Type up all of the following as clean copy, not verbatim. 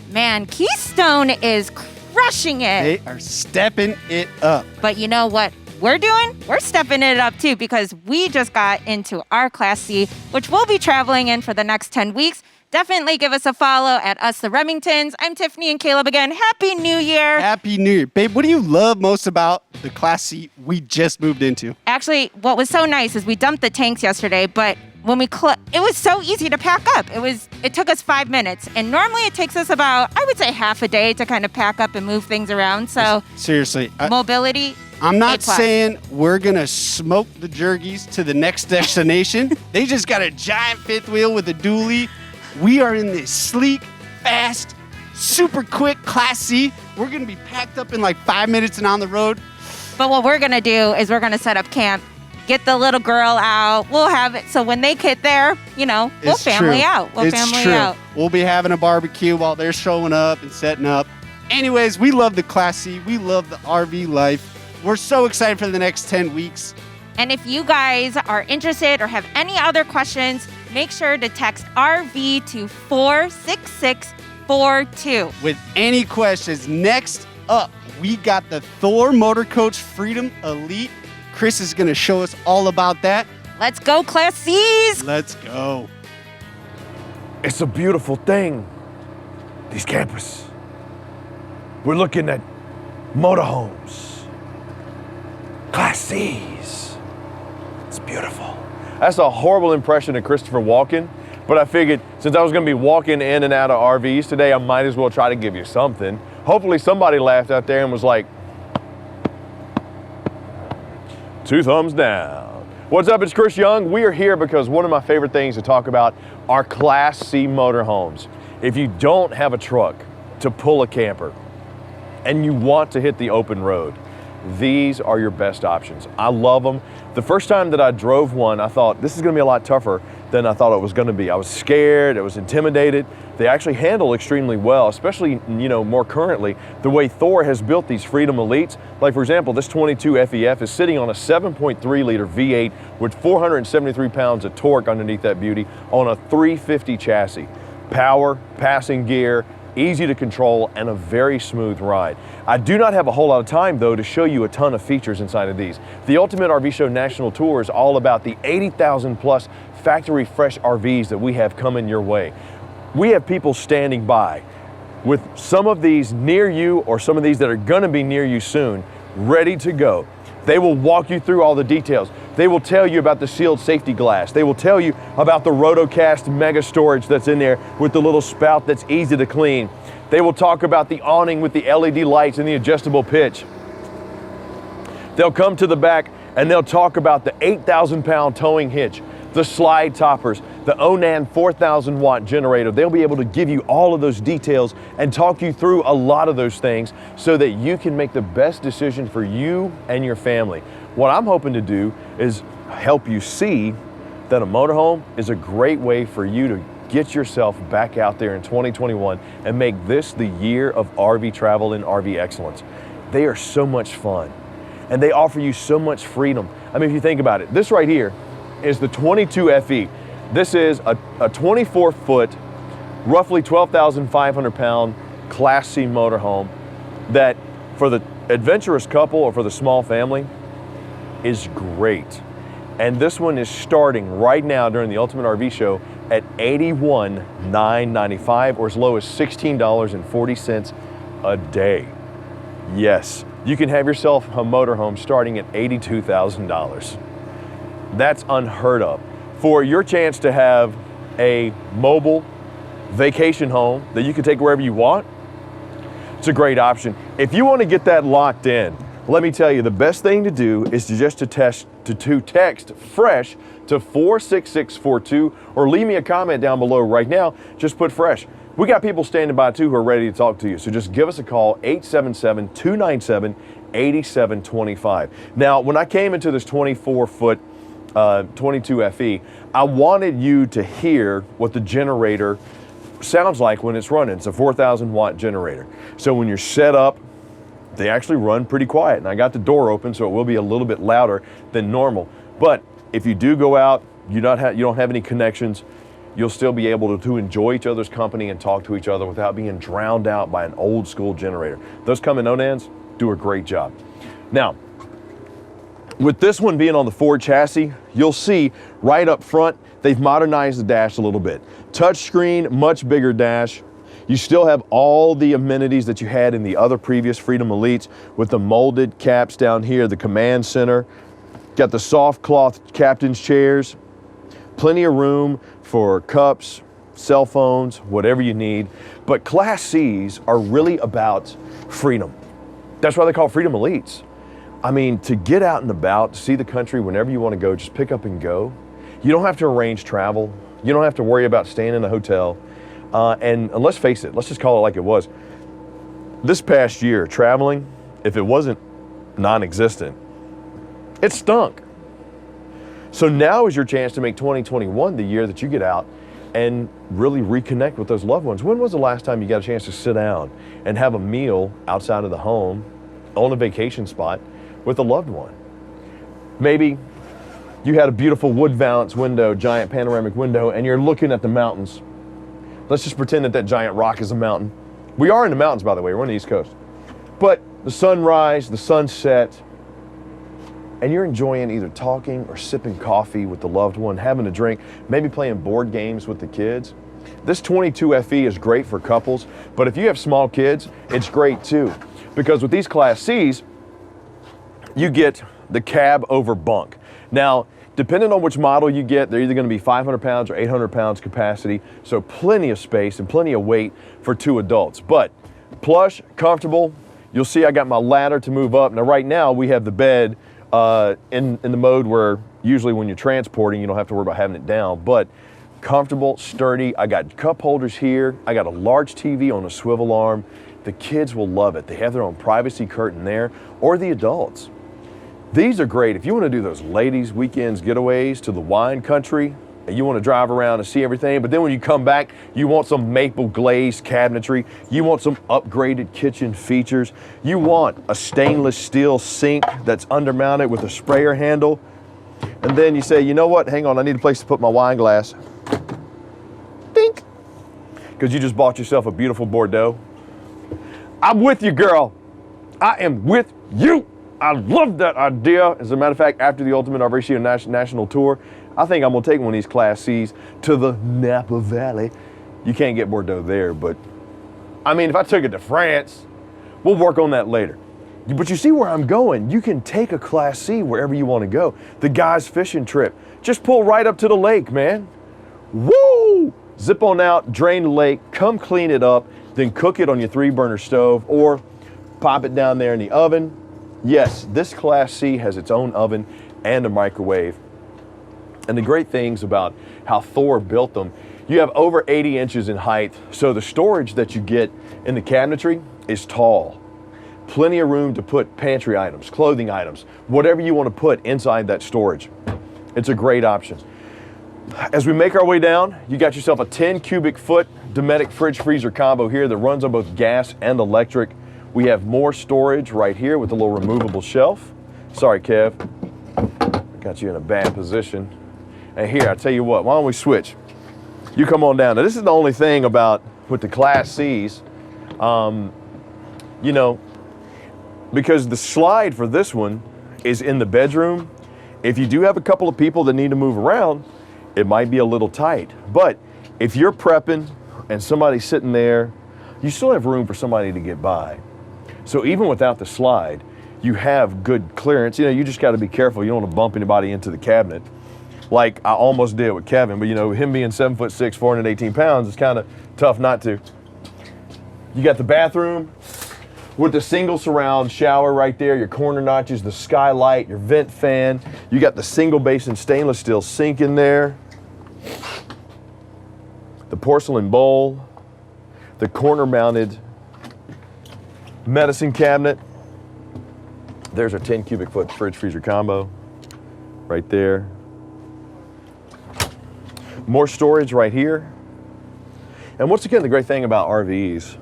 Man, Keystone is crushing it. They are stepping it up. But you know what we're doing? We're stepping it up too, because we just got into our Class C, which we'll be traveling in for the next 10 weeks. Definitely give us a follow at Us the Remingtons. I'm Tiffany and Caleb again. Happy New Year. Happy New Year. Babe, what do you love most about the Class C we just moved into? Actually, what was so nice is we dumped the tanks yesterday, but when we it was so easy to pack up. It took us 5 minutes, and normally it takes us about, I would say, half a day to kind of pack up and move things around. So seriously, mobility. I'm not saying we're gonna smoke the jergies to the next destination. They just got a giant fifth wheel with a dually. We are in this sleek, fast, super quick Class C. We're gonna be packed up in like 5 minutes and on the road. But what we're gonna do is we're gonna set up camp, get the little girl out. We'll have it so when they get there, we'll family out. We'll family out. We'll be having a barbecue while they're showing up and setting up. Anyways, we love the Class C. We love the RV life. We're so excited for the next 10 weeks. And if you guys are interested or have any other questions, make sure to text RV to 46642. With any questions, next up, we got the Thor Motor Coach Freedom Elite. Chris is going to show us all about that. Let's go, Class C's. Let's go. It's a beautiful thing, these campers. We're looking at motorhomes, Class C's. It's beautiful. That's a horrible impression of Christopher Walken, but I figured since I was going to be walking in and out of RVs today, I might as well try to give you something. Hopefully somebody laughed out there and was like, 2 thumbs down. What's up, it's Chris Young. We are here because one of my favorite things to talk about are Class C motorhomes. If you don't have a truck to pull a camper and you want to hit the open road, these are your best options. I love them. The first time that I drove one, I thought this is gonna be a lot tougher than I thought it was gonna be. I was scared, I was intimidated. They actually handle extremely well, especially, more currently, the way Thor has built these Freedom Elites. Like for example, this 22 FEF is sitting on a 7.3 liter V8 with 473 pounds of torque underneath that beauty on a 350 chassis. Power, passing gear, easy to control, and a very smooth ride. I do not have a whole lot of time though to show you a ton of features inside of these. The Ultimate RV Show National Tour is all about the 80,000 plus factory fresh RVs that we have coming your way. We have people standing by with some of these near you or some of these that are gonna be near you soon, ready to go. They will walk you through all the details. They will tell you about the sealed safety glass. They will tell you about the Rotocast mega storage that's in there with the little spout that's easy to clean. They will talk about the awning with the LED lights and the adjustable pitch. They'll come to the back and they'll talk about the 8,000 pound towing hitch, the slide toppers, the Onan 4,000 watt generator. They'll be able to give you all of those details and talk you through a lot of those things so that you can make the best decision for you and your family. What I'm hoping to do is help you see that a motorhome is a great way for you to get yourself back out there in 2021 and make this the year of RV travel and RV excellence. They are so much fun and they offer you so much freedom. I mean, if you think about it, this right here is the 22 FE. This is a 24-foot, roughly 12,500 pound Class C motorhome that for the adventurous couple or for the small family is great. And this one is starting right now during the Ultimate RV Show at $81,995 or as low as $16.40 a day. Yes, you can have yourself a motorhome starting at $82,000. That's unheard of. For your chance to have a mobile vacation home that you can take wherever you want, it's a great option. If you want to get that locked in, let me tell you, the best thing to do is to text FRESH to 46642 or leave me a comment down below right now. Just put FRESH. We got people standing by too who are ready to talk to you. So just give us a call, 877-297-8725. Now, when I came into this 24-foot 22 FE, I wanted you to hear what the generator sounds like when it's running. It's a 4,000 watt generator. So when you're set up, they actually run pretty quiet. And I got the door open, so it will be a little bit louder than normal. But if you do go out, you don't have any connections, You'll still be able to enjoy each other's company and talk to each other without being drowned out by an old school generator. Those Cummins Nonans do a great job. Now, with this one being on the Ford chassis, you'll see right up front, they've modernized the dash a little bit. Touchscreen, much bigger dash. You still have all the amenities that you had in the other previous Freedom Elites with the molded caps down here, the command center. Got the soft cloth captain's chairs. Plenty of room for cups, cell phones, whatever you need. But Class C's are really about freedom. That's why they call Freedom Elites. I mean, to get out and about, to see the country whenever you want to go, just pick up and go. You don't have to arrange travel. You don't have to worry about staying in a hotel. And let's face it, let's just call it like it was. This past year, traveling, if it wasn't non-existent, it stunk. So now is your chance to make 2021 the year that you get out and really reconnect with those loved ones. When was the last time you got a chance to sit down and have a meal outside of the home on a vacation spot with a loved one? Maybe you had a beautiful wood valance window, giant panoramic window, and you're looking at the mountains. Let's just pretend that that giant rock is a mountain. We are in the mountains, by the way. We're on the East Coast. But the sunrise, the sunset, and you're enjoying either talking or sipping coffee with the loved one, having a drink, maybe playing board games with the kids. This 22FE is great for couples, but if you have small kids, it's great too. Because with these Class Cs, you get the cab over bunk. Now, depending on which model you get, they're either going to be 500 pounds or 800 pounds capacity, so plenty of space and plenty of weight for two adults. But plush, comfortable. You'll see I got my ladder to move up. Now, right now, we have the bed in the mode where usually when you're transporting, you don't have to worry about having it down, but comfortable, sturdy. I got cup holders here. I got a large TV on a swivel arm. The kids will love it. They have their own privacy curtain there, or the adults. These are great if you want to do those ladies' weekends getaways to the wine country and you want to drive around and see everything, but then when you come back, you want some maple glazed cabinetry, you want some upgraded kitchen features, you want a stainless steel sink that's undermounted with a sprayer handle, and then you say, you know what, hang on, I need a place to put my wine glass. Dink! Because you just bought yourself a beautiful Bordeaux. I'm with you, girl. I am with you. I love that idea. As a matter of fact, after the Ultimate RV National Tour, I think I'm gonna take one of these Class C's to the Napa Valley. You can't get Bordeaux there, but I mean, if I took it to France, we'll work on that later. But you see where I'm going. You can take a Class C wherever you wanna go. The guy's fishing trip, just pull right up to the lake, man. Woo! Zip on out, drain the lake, come clean it up, then cook it on your 3-burner stove or pop it down there in the oven. Yes, this Class C has its own oven and a microwave. And the great things about how Thor built them, you have over 80 inches in height, so the storage that you get in the cabinetry is tall. Plenty of room to put pantry items, clothing items, whatever you want to put inside that storage. It's a great option. As we make our way down, you got yourself a 10 cubic foot Dometic fridge freezer combo here that runs on both gas and electric. We have more storage right here with a little removable shelf. Sorry, Kev, got you in a bad position. And here, I tell you what, why don't we switch? You come on down. Now, this is the only thing about with the Class C's, you know, because the slide for this one is in the bedroom. If you do have a couple of people that need to move around, it might be a little tight. But if you're prepping and somebody's sitting there, you still have room for somebody to get by. So even without the slide, you have good clearance. You know, you just got to be careful. You don't want to bump anybody into the cabinet, like I almost did with Kevin. But you know, him being 7'6", 418 pounds, it's kind of tough not to. You got the bathroom with the single surround shower right there, your corner notches, the skylight, your vent fan. You got the single basin stainless steel sink in there, the porcelain bowl, the corner mounted medicine cabinet. There's our 10 cubic foot fridge freezer combo right there. More storage right here. And once again, the great thing about RVs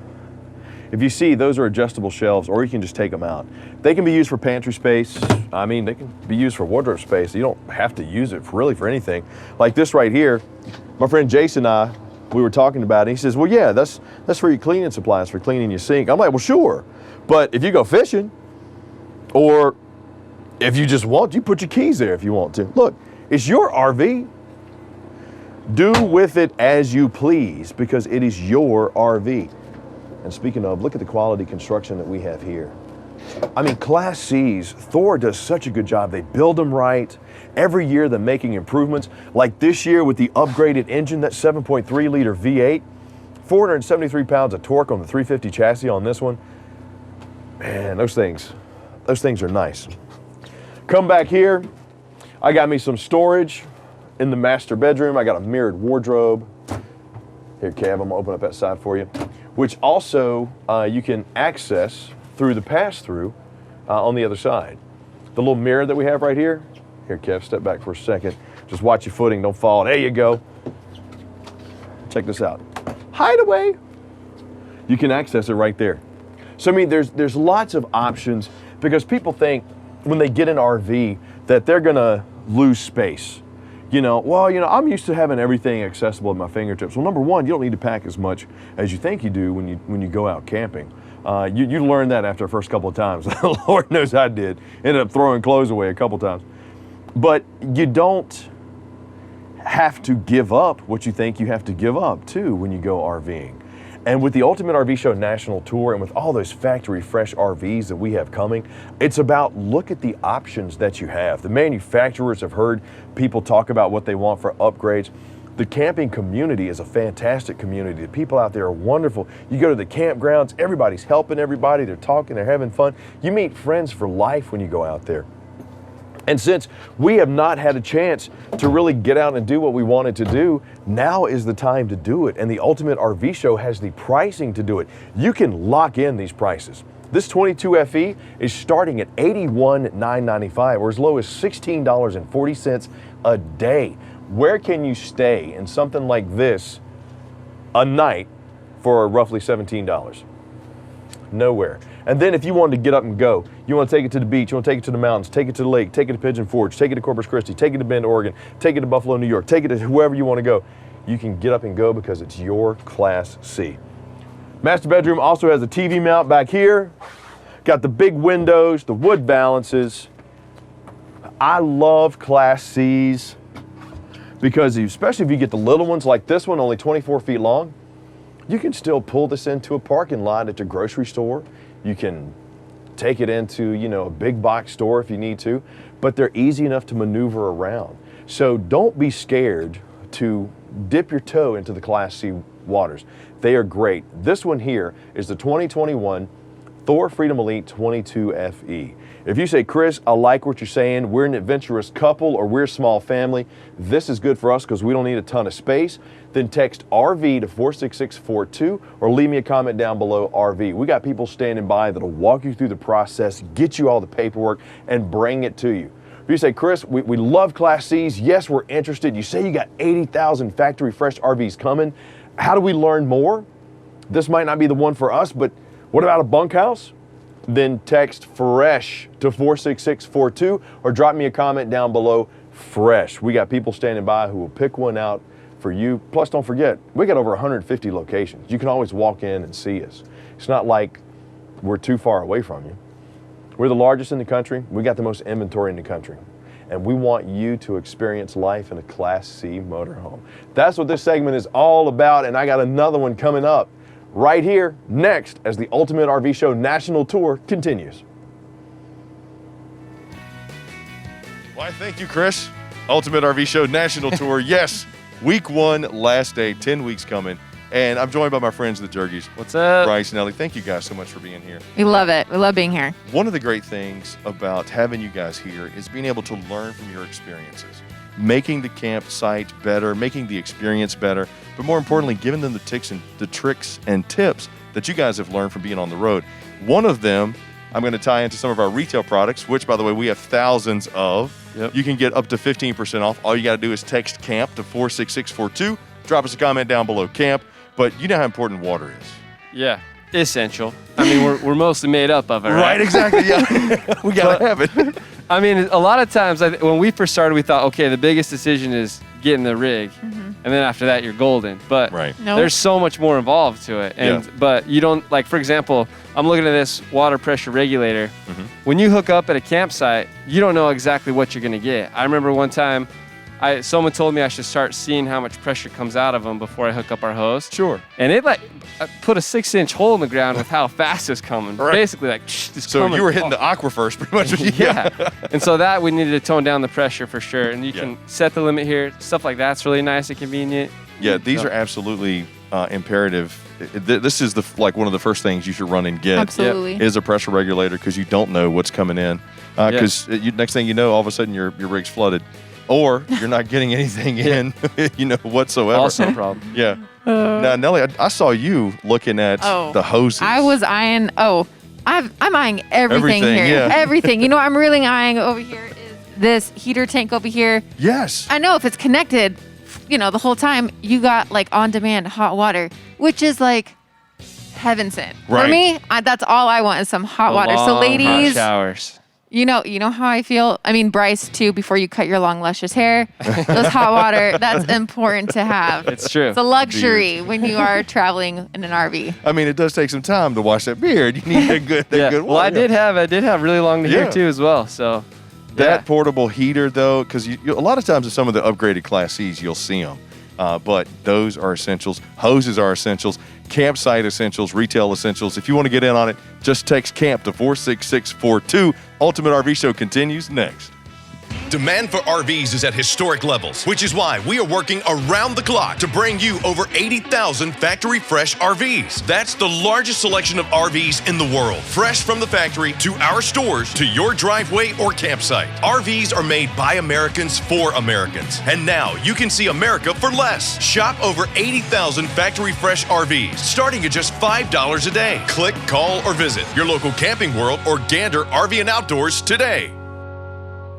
If you see, those are adjustable shelves, or you can just take them out. They can be used for pantry space. I mean, they can be used for wardrobe space. You don't have to use it really for anything. Like this right here, my friend Jason and I, we were talking about it. He says, well, yeah, that's for your cleaning supplies, for cleaning your sink. I'm like, well, sure. But if you go fishing, or if you just want, you put your keys there if you want to. Look, it's your RV. Do with it as you please, because it is your RV. And speaking of, look at the quality construction that we have here. I mean, Class C's, Thor does such a good job. They build them right. Every year they're making improvements. Like this year with the upgraded engine, that 7.3 liter V8, 473 pounds of torque on the 350 chassis on this one. Man, those things are nice. Come back here. I got me some storage in the master bedroom. I got a mirrored wardrobe. Here, Kev, I'm gonna open up that side for you, which also you can access through the pass-through on the other side. The little mirror that we have right here. Here, Kev, step back for a second. Just watch your footing, don't fall. There you go. Check this out. Hideaway. You can access it right there. So, I mean, there's lots of options, because people think when they get an RV that they're gonna lose space. You know, well, you know, I'm used to having everything accessible at my fingertips. Well, number one, you don't need to pack as much as you think you do when you go out camping. You learn that after the first couple of times. Lord knows I did. Ended up throwing clothes away a couple times. But you don't have to give up what you think you have to give up too when you go RVing. And with the Ultimate RV Show National Tour, and with all those factory fresh RVs that we have coming, it's about look at the options that you have. The manufacturers have heard people talk about what they want for upgrades. The camping community is a fantastic community. The people out there are wonderful. You go to the campgrounds, everybody's helping everybody, they're talking, they're having fun. You meet friends for life when you go out there. And since we have not had a chance to really get out and do what we wanted to do, now is the time to do it. And the Ultimate RV Show has the pricing to do it. You can lock in these prices. This 22 FE is starting at $81,995, or as low as $16.40 a day. Where can you stay in something like this a night for roughly $17? Nowhere. And then if you wanted to get up and go, you want to take it to the beach, you want to take it to the mountains, take it to the lake, take it to Pigeon Forge, take it to Corpus Christi, take it to Bend, Oregon, take it to Buffalo, New York, take it to whoever you want to go. You can get up and go because it's your Class C. Master bedroom also has a TV mount back here. Got the big windows, the wood balances. I love Class C's because especially if you get the little ones like this one, only 24 feet long, you can still pull this into a parking lot at your grocery store. You can take it into, you know, a big box store if you need to, but they're easy enough to maneuver around. So don't be scared to dip your toe into the Class C waters. They are great. This one here is the 2021 Thor Freedom Elite 22 FE. If you say, Chris, I like what you're saying, we're an adventurous couple or we're a small family, this is good for us because we don't need a ton of space, then text RV to 46642 or leave me a comment down below RV. We got people standing by that'll walk you through the process, get you all the paperwork, and bring it to you. If you say, Chris, we love Class C's, yes, we're interested. You say you got 80,000 factory fresh RVs coming. How do we learn more? This might not be the one for us, but what about a bunkhouse? Then text FRESH to 46642 or drop me a comment down below, FRESH. We got people standing by who will pick one out for you. Plus, don't forget, we got over 150 locations. You can always walk in and see us. It's not like we're too far away from you. We're the largest in the country. We got the most inventory in the country. And we want you to experience life in a Class C motorhome. That's what this segment is all about, and I got another one coming up right here next as the Ultimate RV Show National Tour continues. Why, thank you, Chris. Ultimate RV Show National Tour. Yes, week one, last day, 10 weeks coming. And I'm joined by my friends, the Jergies. What's up? Bryce and Ellie. Thank you guys so much for being here. We love it. We love being here. One of the great things about having you guys here is being able to learn from your experiences, making the campsite better, making the experience better, but more importantly, giving them the tricks and tips that you guys have learned from being on the road. One of them, I'm going to tie into some of our retail products, which, by the way, we have thousands of. Yep. You can get up to 15% off. All you got to do is text CAMP to 46642. Drop us a comment down below, CAMP. But you know how important water is. Yeah. essential. I mean, we're mostly made up of it, right? Right, exactly. Yeah, we gotta have it. I mean, a lot of times when we first started, we thought, okay, the biggest decision is getting the rig, and then after that, you're golden. But Nope. there's so much more involved to it. And but you don't, like, for example, I'm looking at this water pressure regulator. When you hook up at a campsite, you don't know exactly what you're gonna get. I remember one time, someone told me I should start seeing how much pressure comes out of them before I hook up our hose. Sure. And it put a 6-inch hole in the ground with how fast it's coming. Right. Basically, like, just So coming. you were hitting the aquifers pretty much. Yeah. And so that we needed to tone down the pressure for sure. And you can set the limit here. Stuff like that's really nice and convenient. Yeah, these are absolutely imperative. This is one of the first things you should run and get. Absolutely. Is a pressure regulator, because you don't know what's coming in. Because next thing you know, all of a sudden your rig's flooded, or you're not getting anything in, whatsoever. Also a problem. Yeah. Now, Nelly, I saw you looking at the hoses. I was eyeing. I'm eyeing everything here. Yeah. Everything. You know, what I'm really eyeing over here is this heater tank over here. Yes. I know if it's connected, the whole time you got like on-demand hot water, which is like heaven sent. Right. For me, that's all I want is some hot water. So Long, ladies, hot showers. you know how I feel. I mean, Bryce too. Before you cut your long luscious hair, those hot water, that's important to have. It's true. It's a luxury when you are traveling in an RV. I mean, it does take some time to wash that beard. You need good water. Well, I did have really long hair too as well. So that portable heater, though, because a lot of times in some of the upgraded Class Cs, you'll see them. But those are essentials. Hoses are essentials. Campsite essentials, retail essentials. If you want to get in on it, just text CAMP to 46642. Ultimate RV Show continues next. Demand for RVs is at historic levels, which is why we are working around the clock to bring you over 80,000 factory fresh RVs. That's the largest selection of RVs in the world. Fresh from the factory to our stores to your driveway or campsite. RVs are made by Americans for Americans. And now you can see America for less. Shop over 80,000 factory fresh RVs, starting at just $5 a day. Click, call, or visit your local Camping World or Gander RV and Outdoors today.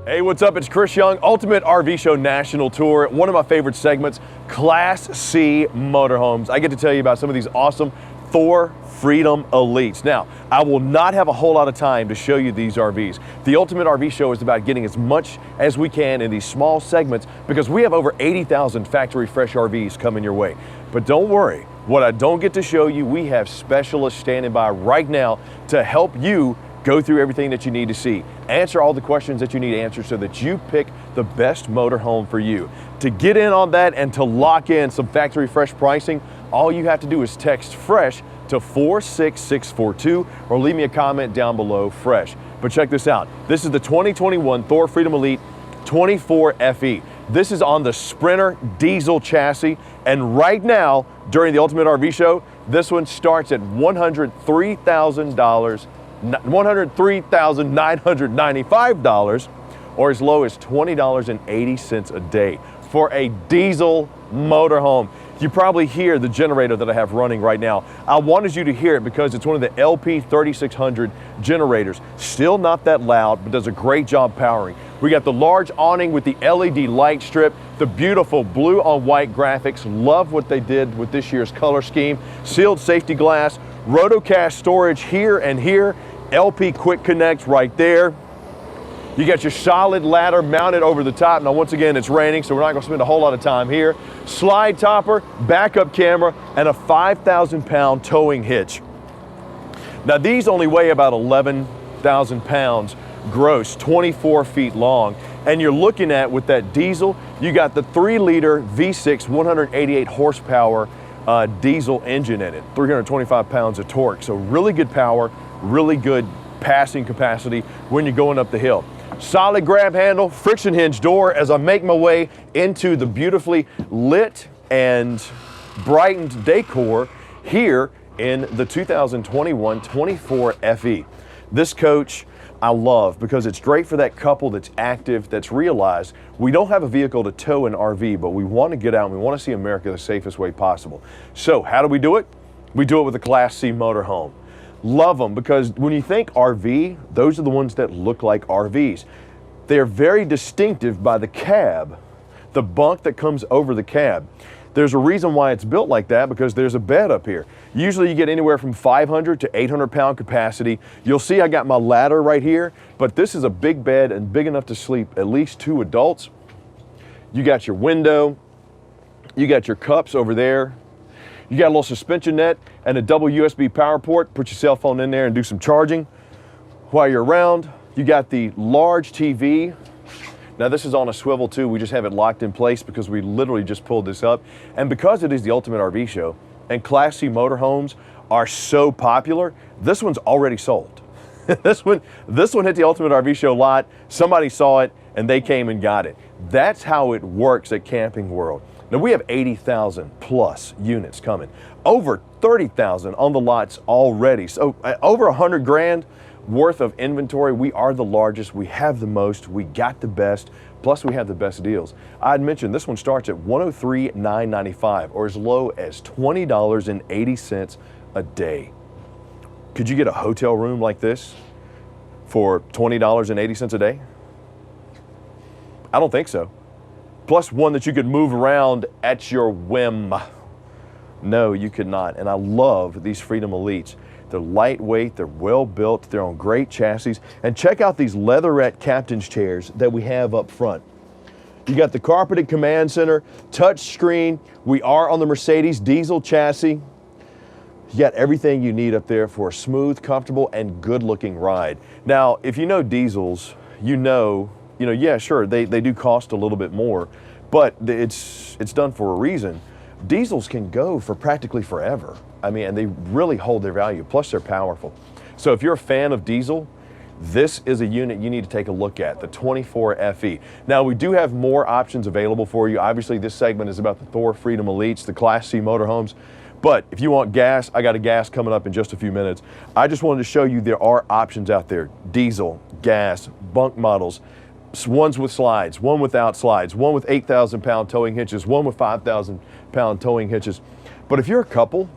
Hey, what's up? It's Chris Young, Ultimate RV Show National Tour. One of my favorite segments, Class C Motorhomes. I get to tell you about some of these awesome Thor Freedom Elites. Now, I will not have a whole lot of time to show you these RVs. The Ultimate RV Show is about getting as much as we can in these small segments because we have over 80,000 factory fresh RVs coming your way. But don't worry, what I don't get to show you, we have specialists standing by right now to help you go through everything that you need to see. Answer all the questions that you need answered so that you pick the best motorhome for you. To get in on that and to lock in some factory fresh pricing, all you have to do is text FRESH to 46642 or leave me a comment down below, FRESH. But check this out. This is the 2021 Thor Freedom Elite 24 FE. This is on the Sprinter diesel chassis, and right now, during the Ultimate RV Show, this one starts at $103,995 or as low as $20.80 a day for a diesel motorhome. You probably hear the generator that I have running right now. I wanted you to hear it because it's one of the LP 3600 generators. Still not that loud, but does a great job powering. We got the large awning with the LED light strip, the beautiful blue on white graphics. Love what they did with this year's color scheme. Sealed safety glass, Rotocast storage here and here, LP Quick Connect right there. You got your solid ladder mounted over the top. Now, once again, it's raining, so we're not gonna spend a whole lot of time here. Slide topper, backup camera, and a 5,000-pound towing hitch. Now, these only weigh about 11,000 pounds gross, 24 feet long. And you're looking at, with that diesel, you got the 3-liter V6, 188 horsepower diesel engine in it, 325 pounds of torque. So really good power, really good passing capacity when you're going up the hill. Solid grab handle, friction hinge door as I make my way into the beautifully lit and brightened decor here in the 2021 24 FE. This coach I love because it's great for that couple that's active, that's realized we don't have a vehicle to tow an RV, but we want to get out and we want to see America the safest way possible. So how do we do it? We do it with a Class C motorhome. Love them because when you think RV, those are the ones that look like RVs. They're very distinctive by the cab, the bunk that comes over the cab. There's a reason why it's built like that, because there's a bed up here. Usually you get anywhere from 500 to 800 pound capacity. You'll see I got my ladder right here, but this is a big bed and big enough to sleep at least 2 adults. You got your window, you got your cups over there. You got a little suspension net and a double USB power port. Put your cell phone in there and do some charging while you're around. You got the large TV. Now this is on a swivel too. We just have it locked in place because we literally just pulled this up. And because it is the ultimate RV show and Class C motorhomes are so popular, this one's already sold. This one hit the ultimate RV show lot. Somebody saw it and they came and got it. That's how it works at Camping World. Now we have 80,000 plus units coming. Over 30,000 on the lots already. So over 100 grand worth of inventory. We are the largest, we have the most, we got the best, plus we have the best deals. I'd mentioned this one starts at $103,995 or as low as $20.80 a day. Could you get a hotel room like this for $20.80 a day? I don't think so. Plus one that you could move around at your whim. No, you could not. And I love these Freedom Elites. They're lightweight, they're well built, they're on great chassis. And check out these leatherette captain's chairs that we have up front. You got the carpeted command center, touch screen. We are on the Mercedes diesel chassis. You got everything you need up there for a smooth, comfortable, and good-looking ride. Now, if you know diesels, you know, yeah, sure, they do cost a little bit more, but it's done for a reason. Diesels can go for practically forever. I mean, and they really hold their value, plus they're powerful. So if you're a fan of diesel, this is a unit you need to take a look at, the 24 FE. Now, we do have more options available for you. Obviously, this segment is about the Thor Freedom Elites, the Class C motorhomes. But if you want gas, I got a gas coming up in just a few minutes. I just wanted to show you there are options out there. Diesel, gas, bunk models, ones with slides, one without slides, one with 8,000 pound towing hitches, one with 5,000 pound towing hitches. But if you're a couple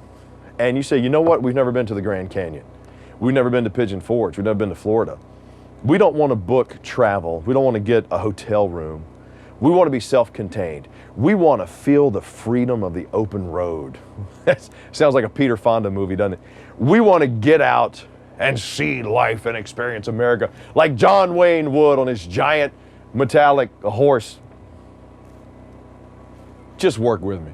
and you say, you know what, we've never been to the Grand Canyon. We've never been to Pigeon Forge. We've never been to Florida. We don't want to book travel. We don't want to get a hotel room. We want to be self-contained. We want to feel the freedom of the open road. That sounds like a Peter Fonda movie, doesn't it? We want to get out and see life and experience America like John Wayne would on his giant metallic horse. Just work with me.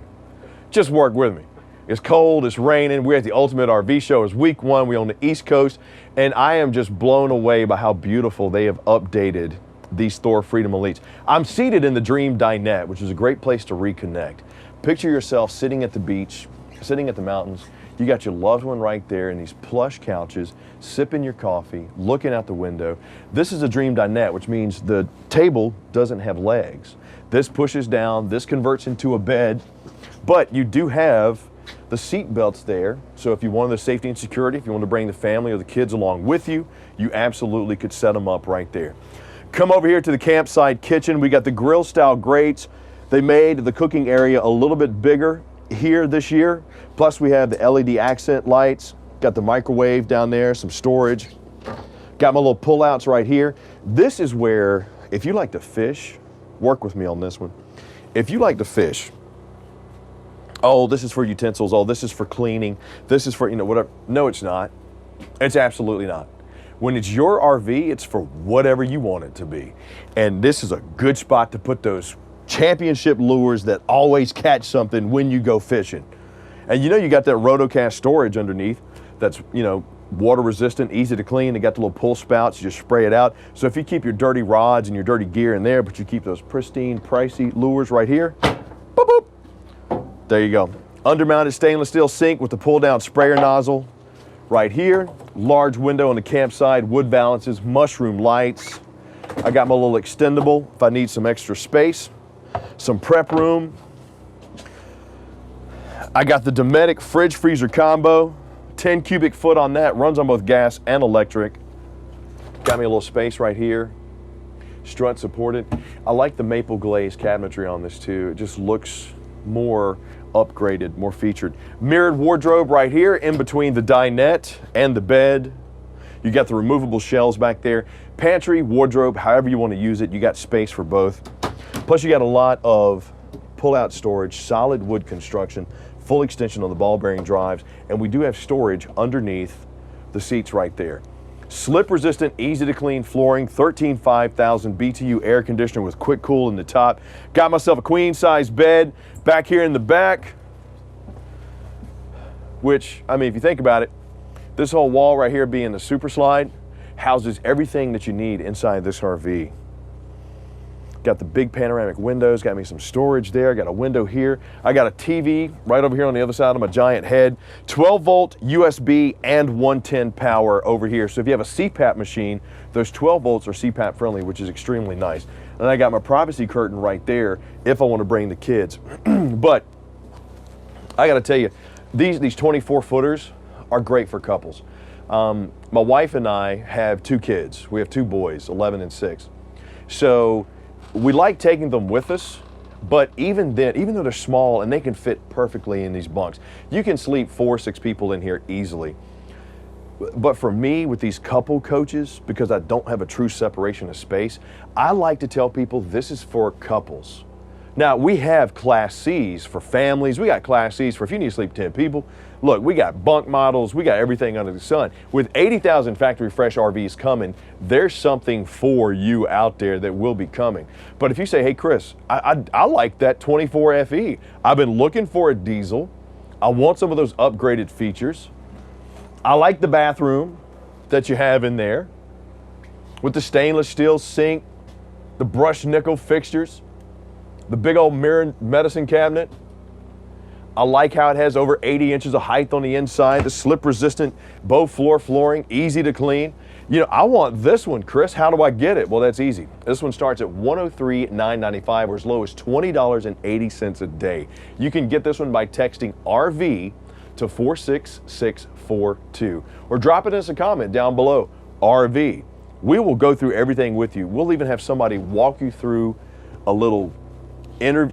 Just work with me. It's cold, it's raining. We're at the Ultimate RV Show. It's week 1. We're on the East Coast, and I am just blown away by how beautiful they have updated these Thor Freedom Elites. I'm seated in the Dream Dinette, which is a great place to reconnect. Picture yourself sitting at the beach, sitting at the mountains. You got your loved one right there in these plush couches, sipping your coffee, looking out the window. This is a Dream Dinette, which means the table doesn't have legs. This pushes down, this converts into a bed, but you do have the seat belts there. So if you wanted the safety and security, if you want to bring the family or the kids along with you, you absolutely could set them up right there. Come over here to the campsite kitchen. We got the grill style grates. They made the cooking area a little bit bigger here this year. Plus we have the LED accent lights, got the microwave down there, some storage. Got my little pullouts right here. This is where, if you like to fish, work with me on this one. If you like to fish, oh, this is for utensils, oh, this is for cleaning, this is for, whatever. No, it's not. It's absolutely not. When it's your RV, it's for whatever you want it to be. And this is a good spot to put those championship lures that always catch something when you go fishing. And you got that Rotocast storage underneath that's, water resistant, easy to clean. They got the little pull spouts, you just spray it out. So if you keep your dirty rods and your dirty gear in there, but you keep those pristine, pricey lures right here, boop, boop. There you go. Undermounted stainless steel sink with the pull down sprayer nozzle right here. Large window on the campsite, wood balances, mushroom lights. I got my little extendable if I need some extra space. Some prep room. I got the Dometic fridge freezer combo. 10 cubic foot on that, runs on both gas and electric. Got me a little space right here. Strut supported. I like the maple glaze cabinetry on this too. It just looks more upgraded, more featured. Mirrored wardrobe right here in between the dinette and the bed. You got the removable shelves back there. Pantry, wardrobe, however you want to use it. You got space for both. Plus you got a lot of pull-out storage, solid wood construction, full extension on the ball bearing drives, and we do have storage underneath the seats right there. Slip resistant, easy to clean flooring, 13,500 BTU air conditioner with quick cool in the top. Got myself a queen size bed back here in the back, which, I mean, if you think about it, this whole wall right here being the super slide houses everything that you need inside this RV. Got the big panoramic windows, got me some storage there, got a window here. I got a TV right over here on the other side of my giant head. 12 volt USB and 110 power over here. So if you have a CPAP machine, those 12 volts are CPAP friendly, which is extremely nice. And I got my privacy curtain right there if I want to bring the kids. But I gotta tell you, these 24 footers are great for couples. My wife and I have 2 kids. We have 2 boys, 11 and 6. So we like taking them with us, but even then, even though they're small and they can fit perfectly in these bunks, you can sleep 4 or 6 people in here easily. But for me, with these couple coaches, because I don't have a true separation of space, I like to tell people this is for couples. Now, we have Class C's for families. We got Class C's for if you need to sleep 10 people. Look, we got bunk models. We got everything under the sun. With 80,000 factory fresh RVs coming, there's something for you out there that will be coming. But if you say, hey, Chris, I like that 24 FE. I've been looking for a diesel. I want some of those upgraded features. I like the bathroom that you have in there with the stainless steel sink, the brushed nickel fixtures, the big old mirror medicine cabinet. I like how it has over 80 inches of height on the inside, the slip resistant bow floor flooring, easy to clean. You know, I want this one, Chris. How do I get it? Well, that's easy. This one starts at $103,995 or as low as $20.80 a day. You can get this one by texting RV to 46642 or dropping us a comment down below, RV. We will go through everything with you. We'll even have somebody walk you through a little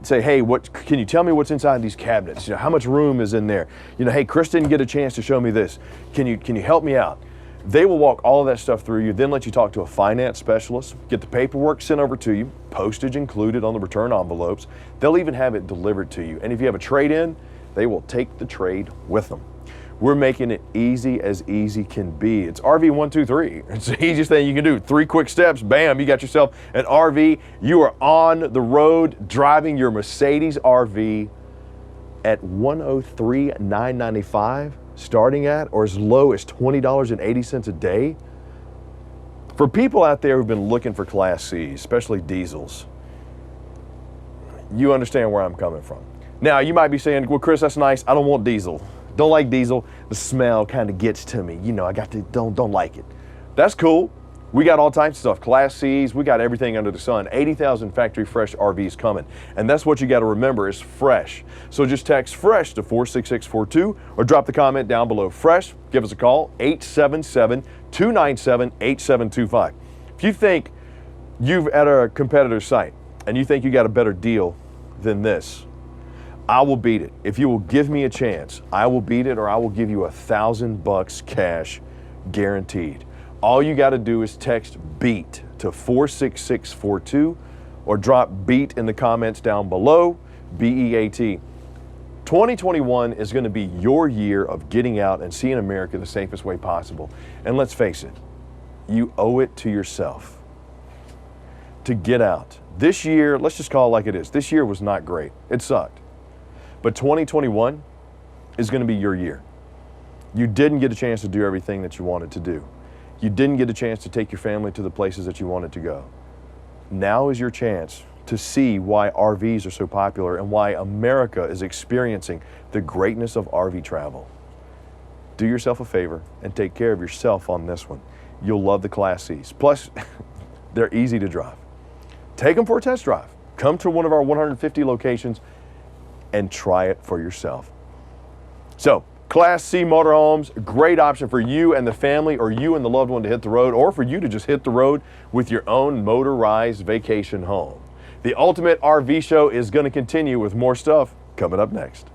say, hey, what can you tell me what's inside these cabinets? You know, how much room is in there? You know, hey, Chris didn't get a chance to show me this. Can you help me out? They will walk all of that stuff through you, then let you talk to a finance specialist, get the paperwork sent over to you, postage included on the return envelopes. They'll even have it delivered to you. And if you have a trade-in, they will take the trade with them. We're making it easy as easy can be. It's RV123. It's the easiest thing you can do. 3 quick steps, bam, you got yourself an RV. You are on the road driving your Mercedes RV at $103,995 starting at, or as low as $20.80 a day. For people out there who've been looking for Class C's, especially diesels, you understand where I'm coming from. Now, you might be saying, well, Chris, that's nice. I don't want diesel. Don't like diesel. The smell kind of gets to me. You know, I got to, don't like it. That's cool. We got all types of stuff. Class C's, we got everything under the sun. 80,000 factory fresh RVs coming. And that's what you got to remember is fresh. So just text fresh to 46642 or drop the comment down below. Fresh, give us a call, 877-297-8725. If you think you've at a competitor's site and you think you got a better deal than this, I will beat it. If you will give me a chance, I will beat it, or I will give you $1,000 cash guaranteed. All you got to do is text BEAT to 46642 or drop BEAT in the comments down below, BEAT. 2021 is going to be your year of getting out and seeing America the safest way possible. And let's face it, you owe it to yourself to get out. This year, let's just call it like it is. This year was not great. It sucked. But 2021 is going to be your year. You didn't get a chance to do everything that you wanted to do. You didn't get a chance to take your family to the places that you wanted to go. Now is your chance to see why RVs are so popular and why America is experiencing the greatness of RV travel. Do yourself a favor and take care of yourself on this one. You'll love the Class C's. Plus, they're easy to drive. Take them for a test drive. Come to one of our 150 locations and try it for yourself. So, Class C Motorhomes, great option for you and the family, or you and the loved one to hit the road, or for you to just hit the road with your own motorized vacation home. The Ultimate RV Show is going to continue with more stuff coming up next.